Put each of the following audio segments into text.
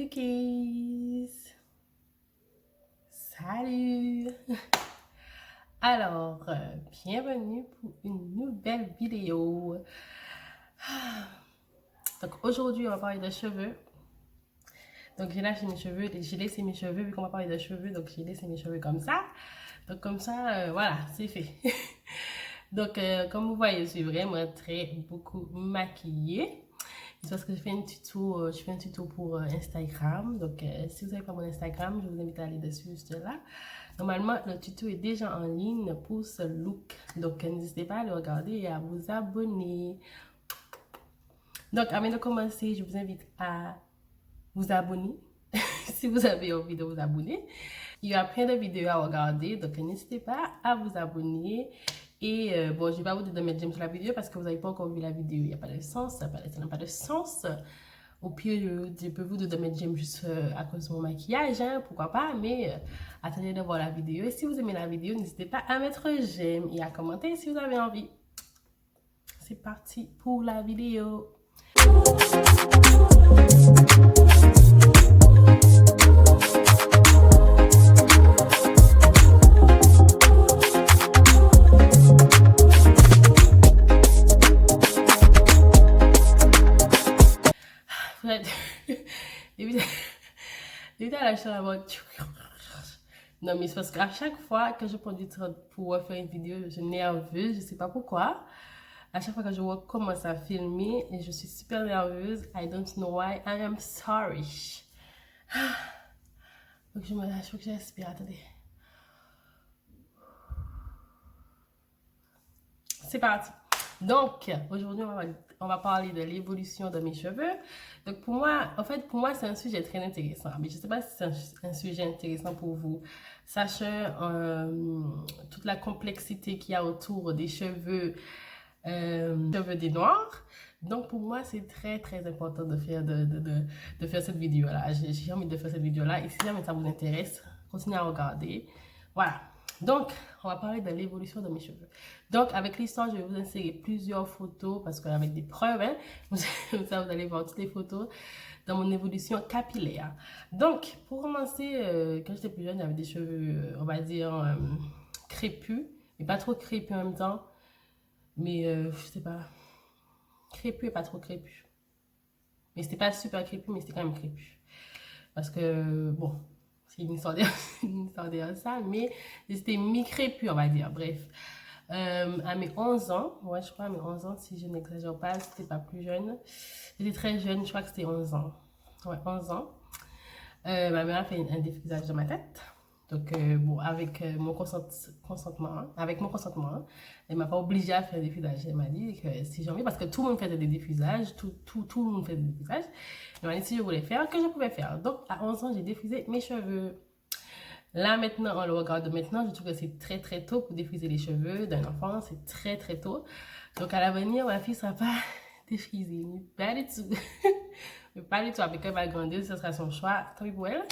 cookies! Salut! Alors, bienvenue pour une nouvelle vidéo. Donc aujourd'hui, on va parler de cheveux. Donc j'ai lâché mes cheveux, j'ai laissé mes cheveux, vu qu'on va parler de cheveux, donc j'ai laissé mes cheveux comme ça. Donc comme ça, voilà, c'est fait. Donc comme vous voyez, je suis vraiment beaucoup maquillée. C'est parce que je fais un tuto pour Instagram. Donc, si vous n'avez pas mon Instagram, je vous invite à aller dessus juste là. Normalement, le tuto est déjà en ligne pour ce look. Donc, n'hésitez pas à le regarder et à vous abonner. Donc, avant de commencer, je vous invite à vous abonner si vous avez envie de vous abonner. Il y a plein de vidéos à regarder, donc n'hésitez pas à vous abonner. Et bon, je ne vais pas vous dire de mettre j'aime sur la vidéo parce que vous n'avez pas encore vu la vidéo. Il n'y a pas de sens, ça n'a pas de sens. Au pire, je peux vous dire de mettre j'aime juste à cause de mon maquillage, hein, pourquoi pas. Mais attendez de voir la vidéo. Et si vous aimez la vidéo, n'hésitez pas à mettre j'aime et à commenter si vous avez envie. C'est parti pour la vidéo. Non, mais c'est parce qu'à chaque fois que je prends du temps pour faire une vidéo, je suis nerveuse, je sais pas pourquoi. À chaque fois que je commence à filmer, et je suis super nerveuse. I don't know why. I am sorry. Donc je faut que j'inspire, attendez. C'est parti. Donc, aujourd'hui, on va parler de l'évolution de mes cheveux. Donc, pour moi, c'est un sujet très intéressant. Mais je ne sais pas si c'est un sujet intéressant pour vous. Sachant toute la complexité qu'il y a autour des cheveux, cheveux des noirs. Donc, pour moi, c'est très important de faire, de faire cette vidéo-là. J'ai envie de faire cette vidéo-là. Et si jamais ça vous intéresse, continuez à regarder. Voilà. Donc, on va parler de l'évolution de mes cheveux. Donc, avec l'histoire, je vais vous insérer plusieurs photos parce qu'avec des preuves, hein, vous allez voir toutes les photos dans mon évolution capillaire. Donc, pour commencer, quand j'étais plus jeune, j'avais des cheveux, on va dire, crépus, mais pas trop crépus en même temps. Mais, je sais pas, crépus et pas trop crépus. Mais c'était pas super crépus, mais c'était quand même crépus. Parce que, bon, c'est une histoire derrière ça, mais c'était mi-crépus, on va dire. Bref, à mes 11 ans, ouais, je crois à mes 11 ans, si je n'exagère pas, c'était pas plus jeune. J'étais très jeune, je crois que c'était 11 ans. Ouais, 11 ans. Ma mère a fait un défrisage de ma tête. Donc, bon, avec mon consentement, elle m'a pas obligée à faire des défrisages. Elle m'a dit que si j'ai envie, parce que tout le monde faisait des défrisages, tout le monde faisait des défrisages. Elle m'a dit si je voulais faire, que je pouvais faire. Donc, à 11 ans, j'ai défrisé mes cheveux. Là, maintenant, on le regarde maintenant, je trouve que c'est très tôt pour défriser les cheveux d'un enfant. C'est très tôt. Donc, à l'avenir, ma fille ne sera pas défrisée. Pas du tout. Pas du tout. Avec elle, elle va grandir, ce sera son choix. Tant pis pour elle.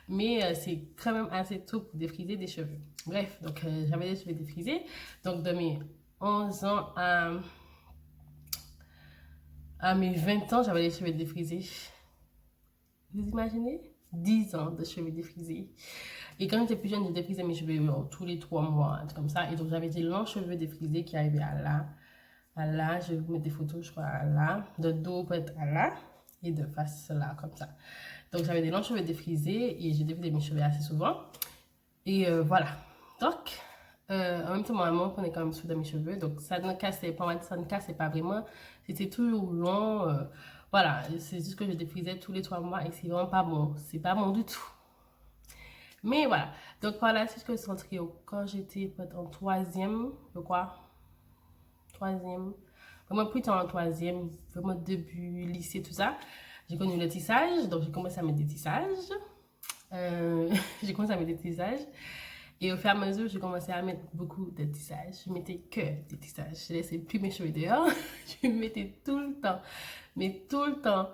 Mais c'est quand même assez tôt pour défriser des cheveux. Bref, donc j'avais des cheveux défrisés. Donc, de mes 11 ans à mes 20 ans, j'avais des cheveux défrisés. Vous imaginez? 10 ans de cheveux défrisés. Et quand j'étais plus jeune, je défrisais mes cheveux tous les 3 mois, comme ça. Et donc, j'avais des longs cheveux défrisés qui arrivaient à là. À là, je vais vous mettre des photos, je crois, à là. De dos peut-être à là. Et de face là, comme ça. Donc, j'avais des longs cheveux défrisés et j'ai défrisé mes cheveux assez souvent. Et voilà. Donc, en même temps, ma maman prenait quand même soin de mes cheveux. Donc, ça ne cassait pas vraiment. C'était toujours long. Voilà, c'est juste que je défrisais tous les 3 mois et c'est vraiment pas bon. C'est pas bon du tout. Mais voilà. Donc, par la suite, que je suis rentrée quand j'étais en 3e, je crois. 3e. Vraiment plus tard en 3e, vraiment début lycée, tout ça. J'ai connu le tissage, donc j'ai commencé à mettre des tissages. Et au fur et à mesure, j'ai commencé à mettre beaucoup de tissages. Je mettais que des tissages. Je laissais plus mes cheveux dehors. Je mettais tout le temps. Mais tout le temps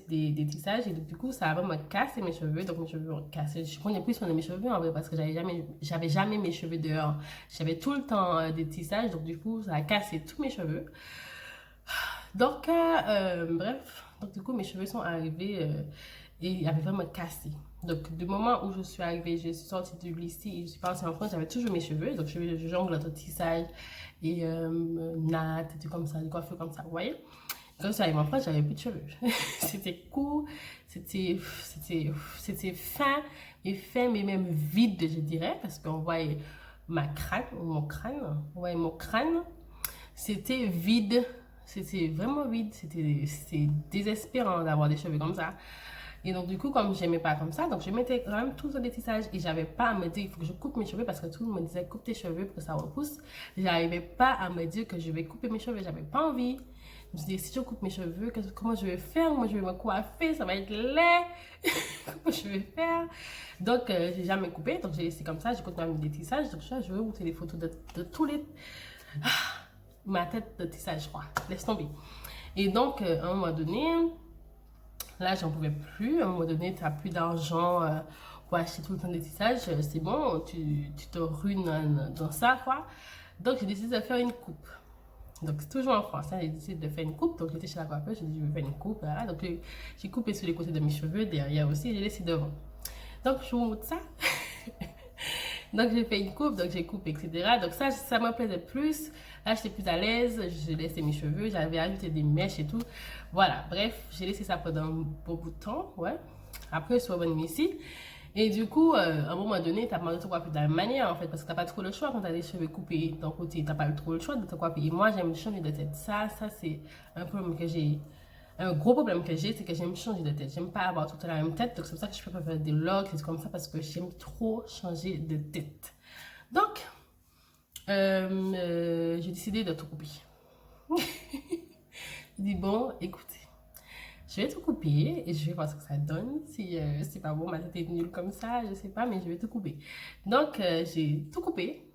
des tissages. Et du coup, ça a vraiment cassé mes cheveux. Donc, mes cheveux ont cassé. Je prenais plus soin de mes cheveux en vrai parce que j'avais jamais mes cheveux dehors. J'avais tout le temps des tissages. Donc, du coup, ça a cassé tous mes cheveux. Donc, bref. Donc, du coup, mes cheveux sont arrivés et ils avaient vraiment cassé. Donc, du moment où je suis arrivée, je suis sortie du lycée et je suis partie en France, j'avais toujours mes cheveux. Donc, je jongle entre tissage et nattes, et tout comme ça, des coiffures comme ça, vous voyez? Quand je suis arrivée en France, j'avais plus de cheveux. C'était court, c'était fin, mais même vide, je dirais, parce qu'on voyait mon crâne, on voyait mon crâne, c'était vide, c'était vraiment vide, c'était désespérant d'avoir des cheveux comme ça. Et donc, du coup, comme j'aimais pas comme ça, donc je mettais quand même tout sur des tissages et j'avais pas à me dire il faut que je coupe mes cheveux parce que tout le monde me disait coupe tes cheveux pour que ça repousse. J'arrivais pas à me dire que je vais couper mes cheveux, j'avais pas envie. Je me suis dit si je coupe mes cheveux, comment je vais faire? Moi, je vais me coiffer, ça va être laid. Comment je vais faire? Donc, j'ai jamais coupé, donc j'ai laissé comme ça, j'ai continué à mettre des tissages. Donc, je vais vous montrer des photos de tous les. Ma tête de tissage, je crois. Laisse tomber. Et donc, à un moment donné. Là, j'en pouvais plus. À un moment donné, tu n'as plus d'argent pour acheter tout le temps des tissages. C'est bon, tu te ruines dans ça, quoi. Donc, j'ai décidé de faire une coupe. Donc, c'est toujours en France. Hein, j'ai décidé de faire une coupe. Donc, j'étais chez la coiffeuse. J'ai dit, je vais faire une coupe. Voilà. Donc, j'ai coupé sur les côtés de mes cheveux, derrière aussi. J'ai laissé devant. Donc, je vous montre ça. Donc, j'ai fait une coupe. Donc, j'ai coupé, etc. Donc, ça me plaisait plus. Là, j'étais plus à l'aise. J'ai laissé mes cheveux. J'avais ajouté des mèches et tout. Voilà. Bref, j'ai laissé ça pendant un bon bout de temps. Ouais. Après, je suis revenue ici. Et du coup, à un moment donné, tu as besoin de te coiffer de la même manière, en fait, parce que tu n'as pas trop le choix quand tu as les cheveux coupés d'un côté. Tu n'as pas trop le choix de te coiffer. Et moi, j'aime changer de tête. Ça c'est un problème que j'ai. Un gros problème que j'ai, c'est que j'aime changer de tête. J'aime pas avoir tout la même tête. Donc, c'est pour ça que je préfère faire des locks, des comme ça, parce que j'aime trop changer de tête. Donc, j'ai décidé de tout couper. Je dis, bon, écoutez, je vais tout couper et je vais voir ce que ça donne. Si c'est pas bon, ma tête est nulle comme ça, je sais pas, mais je vais tout couper. Donc, j'ai tout coupé.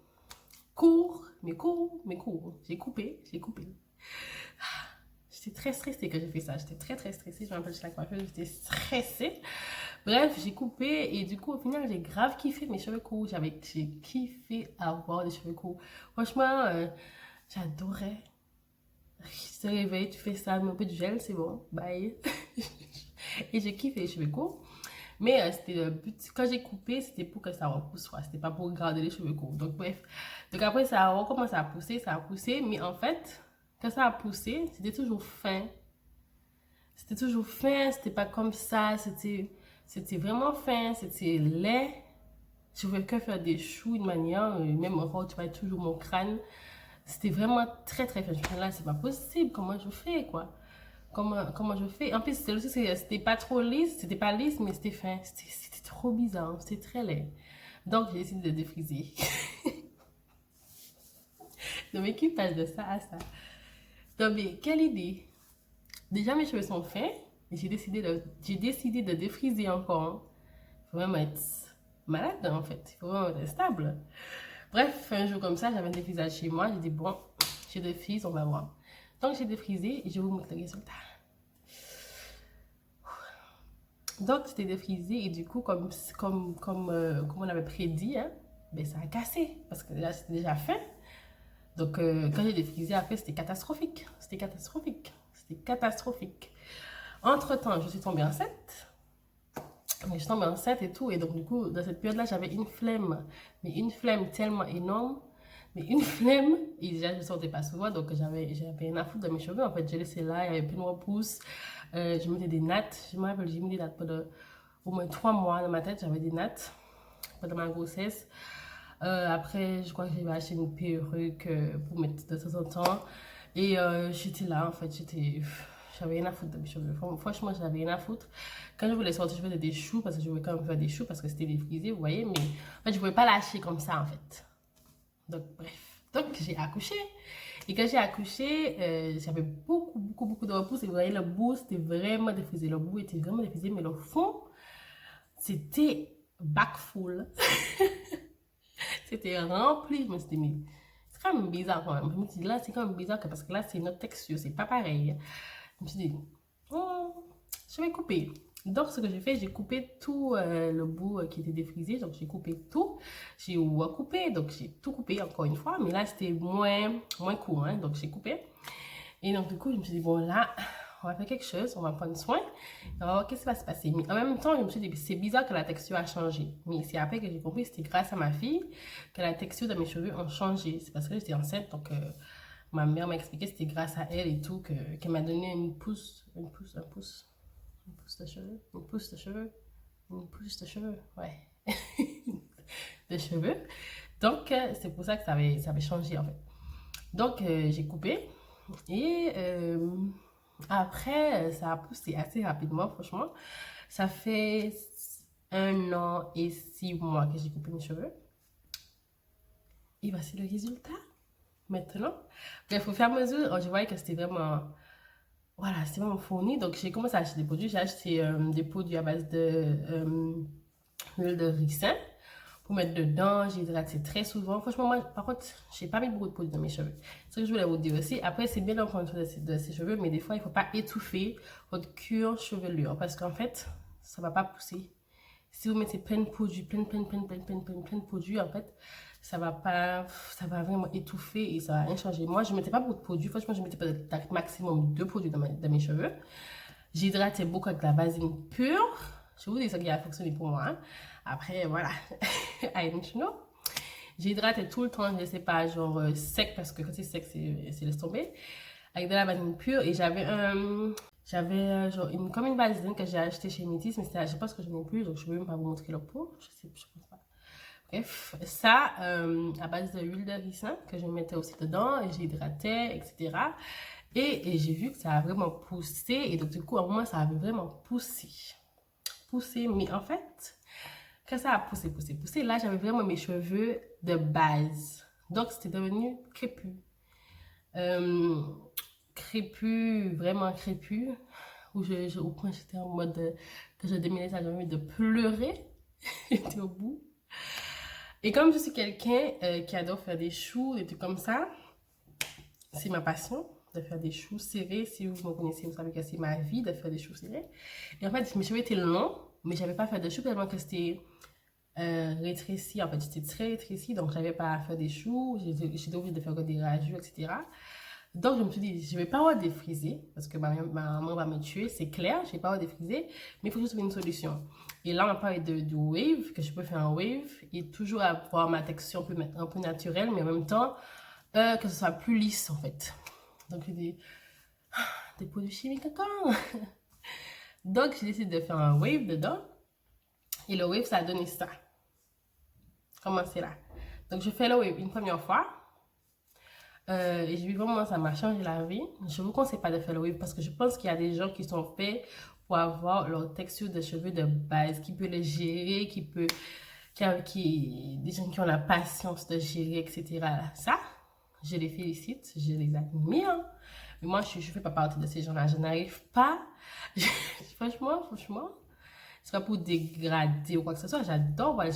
Court, mais court, mais court. J'ai coupé. J'étais très stressée quand j'ai fait ça. J'étais très stressée. Je me rappelle chez la coiffeuse, j'étais stressée. Bref, j'ai coupé et du coup, au final, j'ai grave kiffé mes cheveux courts. J'ai kiffé avoir des cheveux courts. Franchement, j'adorais. Tu te réveilles, tu fais ça, un peu de gel, c'est bon. Bye. Et j'ai kiffé les cheveux courts. Mais c'était le but. Quand j'ai coupé, c'était pour que ça repousse. C'était pas pour garder les cheveux courts. Donc, bref. Donc, après, ça a recommencé à pousser. Ça a poussé. Mais en fait, quand ça a poussé, c'était toujours fin. C'était pas comme ça. C'était vraiment fin. C'était laid. Je pouvais que faire des choux d'une manière. Même encore, tu vois toujours mon crâne. C'était vraiment très fin. Je me suis dit, là, c'est pas possible. Comment je fais, quoi? Comment je fais? En plus, c'était pas trop lisse. C'était pas lisse, mais c'était fin. C'était trop bizarre. C'était très laid. Donc, j'ai décidé de défriser. Donc, mais qui passe de ça à ça? Donc, mais quelle idée! Déjà, mes cheveux sont fins. Et j'ai décidé de défriser encore. Il faut vraiment être malade, en fait. Il faut vraiment être stable. Bref, un jour comme ça, j'avais un défrisage chez moi. J'ai dit, bon, je défrise, on va voir. Donc, j'ai défrisé et je vais vous montrer le résultat. Donc, c'était défrisé et du coup, comme on avait prédit, hein, ben, ça a cassé parce que là, c'était déjà fait. Donc, quand j'ai défrisé, après, c'était catastrophique. Entre-temps, je suis tombée enceinte. Je suis tombée enceinte et tout. Et donc, du coup, dans cette période-là, j'avais une flemme. Mais une flemme tellement énorme. Mais une flemme. Et déjà, je ne sortais pas souvent. Donc, j'avais rien à foutre de mes cheveux. En fait, j'ai laissé là. Il y avait plus de repousse. Je mettais des nattes. Je me rappelle, j'ai mis des nattes pendant au moins 3 mois dans ma tête. J'avais des nattes pendant ma grossesse. Après, je crois que j'ai acheté une perruque pour mettre de temps en temps. Et j'étais là, en fait. J'avais rien à foutre de mes cheveux. Franchement, j'avais rien à foutre. Quand je voulais sortir, je faisais des choux parce que je voulais quand même faire des choux parce que c'était défrisé, vous voyez. Mais en fait, je ne pouvais pas lâcher comme ça, en fait. Donc, bref. Donc, j'ai accouché. Et quand j'ai accouché, j'avais beaucoup de repousse. Et vous voyez, le bout, c'était vraiment défrisé. Le bout était vraiment défrisé, mais le fond, c'était back full. C'était rempli. Je me suis dit, c'est quand même bizarre quand même. Je me suis dit, là, c'est quand même bizarre parce que là, c'est une autre texture. C'est pas pareil. Je me suis dit, je vais couper. Donc, ce que j'ai fait, j'ai coupé tout le bout qui était défrisé. Donc, j'ai coupé tout. J'ai recoupé. Donc, j'ai tout coupé encore une fois. Mais là, c'était moins court. Hein, donc, j'ai coupé. Et donc, du coup, je me suis dit, bon, là, on va faire quelque chose, on va prendre soin, on va voir qu'est-ce qui va se passer. Mais en même temps, je me suis dit, c'est bizarre que la texture a changé. Mais c'est après que j'ai compris que c'était grâce à ma fille que la texture de mes cheveux ont changé. C'est parce que j'étais enceinte, donc ma mère m'a expliqué que c'était grâce à elle et tout, qu'elle m'a donné une pousse, un pouce de cheveux, une pousse de cheveux, une pousse de cheveux, ouais, de cheveux. Donc, c'est pour ça que ça avait changé en fait. Donc, j'ai coupé et après, ça a poussé assez rapidement, franchement. Ça fait 1 an et 6 mois que j'ai coupé mes cheveux. Et voici le résultat maintenant. Bref, au fur et à mesure, je voyais que c'était vraiment, voilà, c'était vraiment fourni. Donc, j'ai commencé à acheter des produits. J'ai acheté des produits à base de l'huile de ricin pour mettre dedans. J'ai hydraté très souvent. Franchement, moi, par contre, j'ai pas mis beaucoup de produits dans mes cheveux. C'est ce que je voulais vous dire aussi. Après, c'est bien d'en prendre soin de ses cheveux, mais des fois, il faut pas étouffer votre cuir chevelure parce qu'en fait, ça va pas pousser. Si vous mettez plein de produits, plein de produits, en fait, ça va vraiment étouffer et ça va rien changer. Moi, je mettais pas beaucoup de produits. Franchement, je mettais peut-être maximum 2 produits dans mes cheveux. J'hydratais beaucoup avec la vaseline pure. Je vous dis ça qui a fonctionné pour moi. Hein. Après, voilà. I don't know. J'hydratais tout le temps, je ne sais pas, genre sec, parce que quand c'est sec, c'est laisse tomber. Avec de la vaseline pure. Et j'avais genre comme une vaseline que j'ai acheté chez Métis, mais je pense que je n'ai plus, donc je ne vais même pas vous montrer le pot. Je pense pas. Bref, ça, à base de l'huile de ricin, que je mettais aussi dedans, et j'hydratais, etc. Et j'ai vu que ça a vraiment poussé, et donc du coup, à un moment, ça avait vraiment poussé. Mais en fait, quand ça a poussé, là, j'avais vraiment mes cheveux de base. Donc, c'était devenu crépus. Crépus, vraiment crépus. Au point, j'étais en mode que je démêlais ça, j'avais envie de pleurer. J'étais au bout. Et comme je suis quelqu'un qui adore faire des choux, des trucs comme ça, c'est ma passion de faire des choux serrés. Si vous me connaissez, vous savez que c'est ma vie de faire des choux serrés. Et en fait, mes cheveux étaient longs, mais j'avais pas fait de choux tellement que c'était rétréci. En fait, j'étais très rétréci, donc j'avais pas à faire des choux. J'étais obligée de faire des rajouts, etc. Donc, je me suis dit, je vais pas avoir défrisé, parce que ma maman va me tuer, c'est clair, je vais pas avoir défrisé, mais il faut que je trouve une solution. Et là, on a parlé du wave, que je peux faire un wave, et toujours avoir ma texture un peu naturelle, mais en même temps, que ce soit plus lisse, en fait. Donc, j'ai des produits chimiques encore. Donc, j'ai décidé de faire un wave dedans, et le wave, ça a donné ça. Comment c'est là? Donc, je fais le wave une première fois, et j'ai vu vraiment ça m'a changé la vie. Je vous conseille pas de faire le wave parce que je pense qu'il y a des gens qui sont faits pour avoir leur texture de cheveux de base, qui peut les gérer, des gens qui ont la patience de gérer, etc. Ça, je les félicite, je les admire. Mais moi, je fais pas partie de ces gens-là. Je n'arrive pas. Franchement, c'est pas pour dégrader ou quoi que ce soit. J'adore. Moi,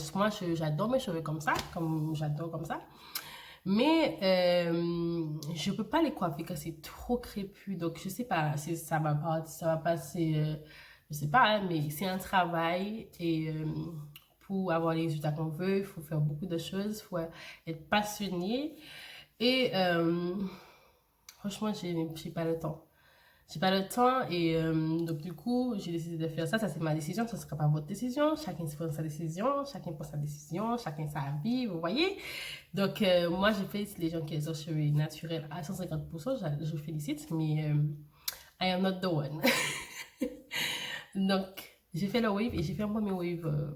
j'adore mes cheveux comme ça, j'adore comme ça. Mais je peux pas les coiffer quand c'est trop crépus. Donc, je sais pas si ça va passer, je sais pas, hein, mais c'est un travail. Et pour avoir les résultats qu'on veut, il faut faire beaucoup de choses, il faut être passionné. Et franchement, j'ai pas le temps. J'ai pas le temps et donc du coup, j'ai décidé de faire ça. Ça, c'est ma décision. Ça ne sera pas votre décision. Chacun se prend sa décision. Chacun prend sa décision. Chacun sa vie, vous voyez. Donc, moi, je félicite les gens qui ont cheveux naturels à 150%. Je vous félicite, mais I am not the one. Donc, j'ai fait le wave et j'ai fait un premier wave.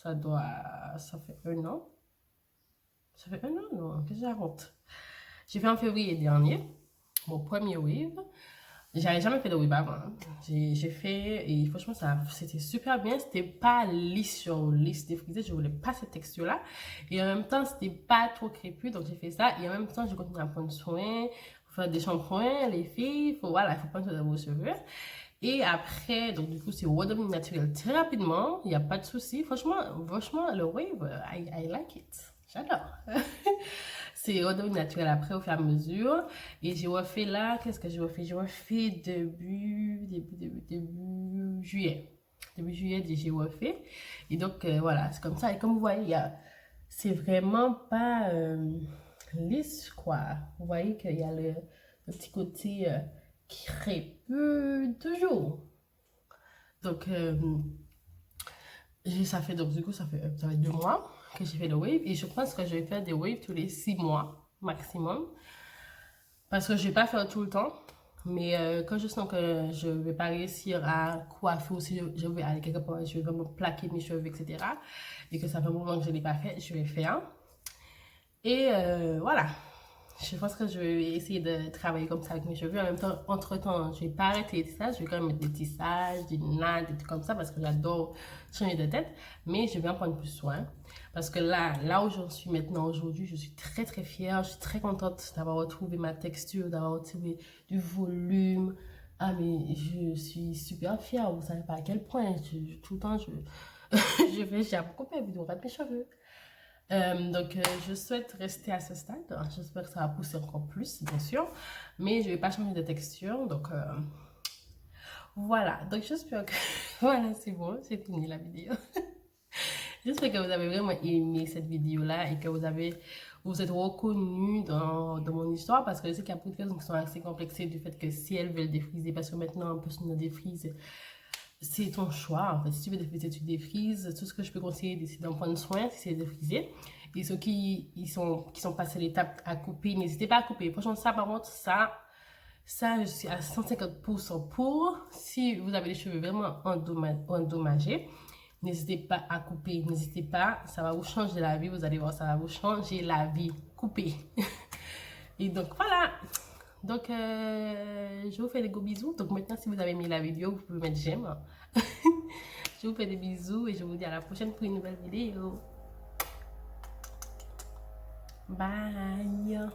Ça fait 1 an. Ça fait 1 an, non? Qu'est-ce que j'invente? J'ai fait en février dernier, mon premier wave. J'avais jamais fait de wave avant. J'ai fait et franchement c'était super bien. C'était pas lisse sur lisse défrisé. Je voulais pas cette texture là. Et en même temps c'était pas trop crépus donc j'ai fait ça. Et en même temps je continue à prendre soin. Faut faire des shampoings les filles. Faut prendre soin de vos cheveux. Et après donc du coup c'est redevenu naturel très rapidement. Il y a pas de souci. Franchement le wave I like it. J'adore. C'est redevenu naturel après au fur et à mesure. Et j'ai refait là, qu'est-ce que j'ai refait? J'ai refait début juillet. Début juillet, j'ai refait. Et donc voilà, c'est comme ça. Et comme vous voyez, c'est vraiment pas lisse quoi. Vous voyez qu'il y a le petit côté crépus toujours. Donc, ça fait donc du coup, ça fait 2 mois que j'ai fait le wave et je pense que je vais faire des waves tous les 6 mois maximum parce que je vais pas faire tout le temps. Mais quand je sens que je vais pas réussir à coiffer ou si je vais aller quelque part, je vais vraiment plaquer mes cheveux, etc. Et que ça fait un moment que je l'ai pas fait, je vais faire. Et voilà. Je pense que je vais essayer de travailler comme ça avec mes cheveux. En même temps, entre-temps, je vais pas arrêter ça. Je vais quand même mettre des tissages, des nattes, des trucs comme ça parce que j'adore changer de tête. Mais je vais en prendre plus soin. Parce que là où j'en suis maintenant aujourd'hui, je suis très très fière. Je suis très contente d'avoir retrouvé ma texture, d'avoir retrouvé du volume. Ah mais je suis super fière. Vous savez pas à quel point. Tout le temps, j'ai beaucoup de vidéos de mes cheveux. Donc, je souhaite rester à ce stade. J'espère que ça va pousser encore plus, bien sûr. Mais je ne vais pas changer de texture. Donc, voilà. Donc, j'espère que... voilà, c'est bon. C'est fini la vidéo. J'espère que vous avez vraiment aimé cette vidéo-là et que vous êtes reconnus dans mon histoire. Parce que je sais qu'il y a beaucoup de personnes qui sont assez complexées du fait que si elles veulent défriser, parce que maintenant, on peut se défriser, c'est ton choix. En fait, si tu veux défriser, tu défrises. Tout ce que je peux conseiller, c'est d'en prendre soin si c'est défrisé. Et ceux qui sont passés l'étape à couper, n'hésitez pas à couper. Franchement, ça, par contre, ça, je suis à 150% pour. Si vous avez les cheveux vraiment endommagés, n'hésitez pas à couper. N'hésitez pas, ça va vous changer la vie. Vous allez voir, ça va vous changer la vie. Coupez. Et donc, voilà. Donc, je vous fais des gros bisous. Donc, maintenant, si vous avez aimé la vidéo, vous pouvez mettre j'aime. Je vous fais des bisous et je vous dis à la prochaine pour une nouvelle vidéo. Bye.